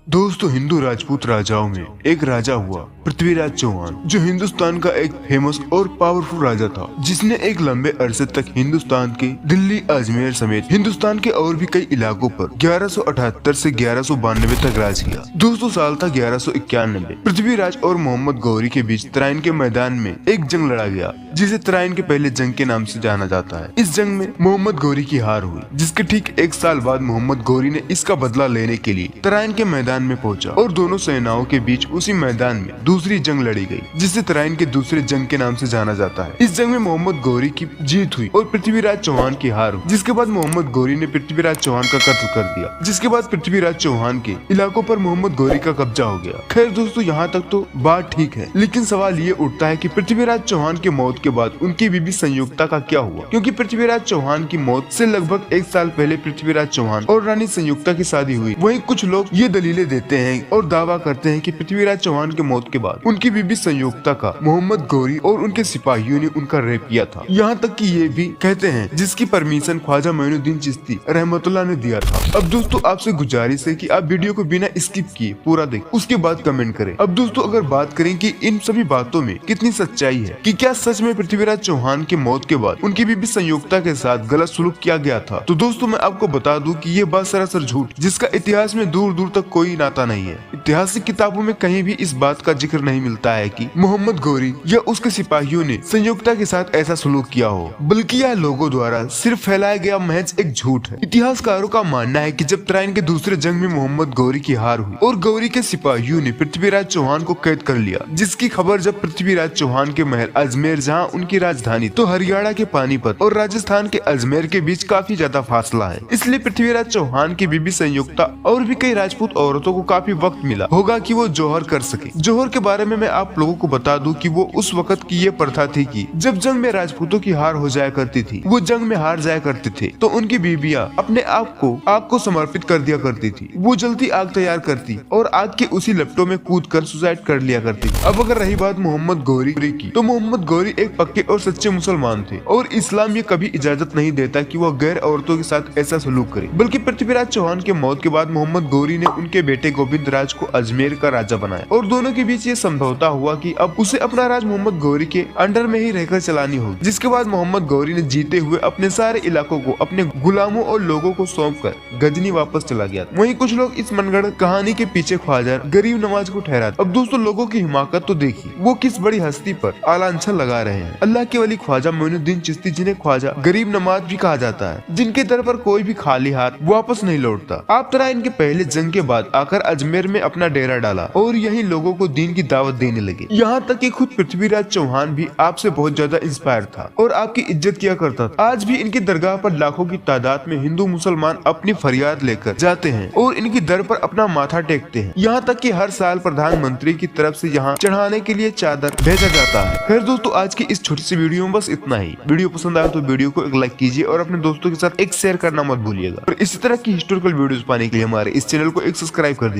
दोस्तों, हिंदू राजपूत राजाओं में एक राजा हुआ पृथ्वीराज चौहान, जो हिंदुस्तान का एक फेमस और पावरफुल राजा था, जिसने एक लंबे अरसे तक हिंदुस्तान के दिल्ली, अजमेर समेत हिंदुस्तान के और भी कई इलाकों पर 1178 से 1192 तक राज किया। दोस्तों, साल था 1191। पृथ्वीराज और मोहम्मद गौरी के बीच तराइन के मैदान में एक जंग लड़ा गया, जिसे तराइन के पहले जंग के नाम से जाना जाता है। इस जंग में मोहम्मद गौरी की हार हुई, जिसके ठीक एक साल बाद मोहम्मद गौरी ने इसका बदला लेने के लिए तराइन के मैदान में पहुंचा और दोनों सेनाओं के बीच उसी मैदान में दूसरी जंग लड़ी गई, जिसे तराइन के दूसरे जंग के नाम से जाना जाता है। इस जंग में मोहम्मद गौरी की जीत हुई और पृथ्वीराज चौहान की हार हुई, जिसके बाद मोहम्मद गौरी ने पृथ्वीराज चौहान का कत्ल कर दिया, जिसके बाद पृथ्वीराज चौहान के इलाकों पर मोहम्मद गौरी का कब्जा हो गया। खैर दोस्तों, यहाँ तक तो बात ठीक है, लेकिन सवाल ये उठता है कि पृथ्वीराज चौहान की मौत के बाद उनकी बीबी संयुक्ता का क्या हुआ, क्योंकि पृथ्वीराज चौहान की मौत से लगभग एक साल पहले पृथ्वीराज चौहान और रानी संयुक्ता की शादी हुई। वहीं कुछ लोग ये दलीलें देते हैं और दावा करते हैं कि पृथ्वीराज चौहान की मौत के बाद उनकी बीबी संयुक्ता का मोहम्मद गौरी और उनके सिपाहियों ने उनका रेप किया था। यहाँ तक कि ये भी कहते हैं जिसकी परमिशन ख्वाजा मोइनुद्दीन चिश्ती रहमतुल्लाह ने दिया था। अब दोस्तों, आपसे गुजारिश है कि आप वीडियो को बिना स्किप किए पूरा देखें, उसके बाद कमेंट करें। अब दोस्तों, अगर बात करें कि इन सभी बातों में कितनी सच्चाई है, कि क्या सच में पृथ्वीराज चौहान की मौत के बाद उनकी बीबी संयुक्ता के साथ गलत सलूक किया गया था, तो दोस्तों मैं आपको बता दूं कि ये बात सरासर झूठ, जिसका इतिहास में दूर दूर तक कोई नाता नहीं है। ऐतिहासिक किताबों में कहीं भी इस बात का जिक्र नहीं मिलता है कि मोहम्मद गौरी या उसके सिपाहियों ने संयुक्ता के साथ ऐसा सलूक किया हो, बल्कि यह लोगों द्वारा सिर्फ फैलाया गया महज एक झूठ है। इतिहासकारों का मानना है कि जब तराइन के दूसरे जंग में मोहम्मद गौरी की हार हुई और गौरी के सिपाहियों ने पृथ्वीराज चौहान को कैद कर लिया, जिसकी खबर जब पृथ्वीराज चौहान के महल अजमेर, जहाँ उनकी राजधानी तो हरियाणा के पानीपत और राजस्थान के अजमेर के बीच काफी ज्यादा फासला है, इसलिए पृथ्वीराज चौहान की बीबी संयुक्ता और भी कई राजपूत औरतों को काफी वक्त मिला होगा कि वो जौहर कर सके। जौहर के बारे में मैं आप लोगों को बता दूं कि वो उस वक्त की ये प्रथा थी कि जब जंग में राजपूतों की हार हो जाया करती थी, वो जंग में हार जाया करते थे, तो उनकी बीबियां अपने आप को समर्पित कर दिया करती थी। वो जल्दी आग तैयार करती और आग के उसी लपटों में कूद कर सुसाइड कर लिया करती। अब अगर रही बात मोहम्मद गौरी की, तो मोहम्मद गौरी एक पक्के और सच्चे मुसलमान थे और इस्लाम ये कभी इजाजत नहीं देता कि वह गैर औरतों के साथ ऐसा सलूक करे। बल्कि पृथ्वीराज चौहान के मौत के बाद मोहम्मद गौरी ने उनके बेटे गोविंद राज को अजमेर का राजा बनाया और दोनों के बीच ये समझौता हुआ कि अब उसे अपना राज मोहम्मद गौरी के अंडर में ही रहकर चलानी होगी। जिसके बाद मोहम्मद गौरी ने जीते हुए अपने सारे इलाकों को अपने गुलामों और लोगों को सौंपकर गजनी वापस चला गया। वहीं कुछ लोग इस मनगढ़ंत कहानी के पीछे ख्वाजा गरीब नवाज को ठहराते। अब दोस्तों, लोगों की हिमाकत तो देखिए, वो किस बड़ी हस्ती पर आलांछन लगा रहे हैं। अल्लाह के वली ख्वाजा मोइनुद्दीन चिश्ती, जिन्हें ख्वाजा गरीब नवाज भी कहा जाता है, जिनके दर पर कोई भी खाली हाथ वापस नहीं लौटता। आप तराइन के पहले जंग के बाद आकर अजमेर में अपना डेरा डाला और यही लोगों को दीन की दावत देने लगे। यहाँ तक कि खुद पृथ्वीराज चौहान भी आपसे बहुत ज्यादा इंस्पायर था और आपकी इज्जत किया करता था। आज भी इनकी दरगाह पर लाखों की तादाद में हिंदू मुसलमान अपनी फरियाद लेकर जाते हैं और इनकी दर पर अपना माथा टेकते हैं। यहाँ तक कि हर साल प्रधानमंत्री की तरफ से यहाँ चढ़ाने के लिए चादर भेजा जाता है। खैर दोस्तों, आज की इस छोटी सी वीडियो में बस इतना ही। वीडियो पसंद आया तो वीडियो को एक लाइक कीजिए और अपने दोस्तों के साथ एक शेयर करना मत भूलिएगा। और इसी तरह की हिस्टोरिकल वीडियोस पाने के लिए हमारे इस चैनल को एक सब्सक्राइब कर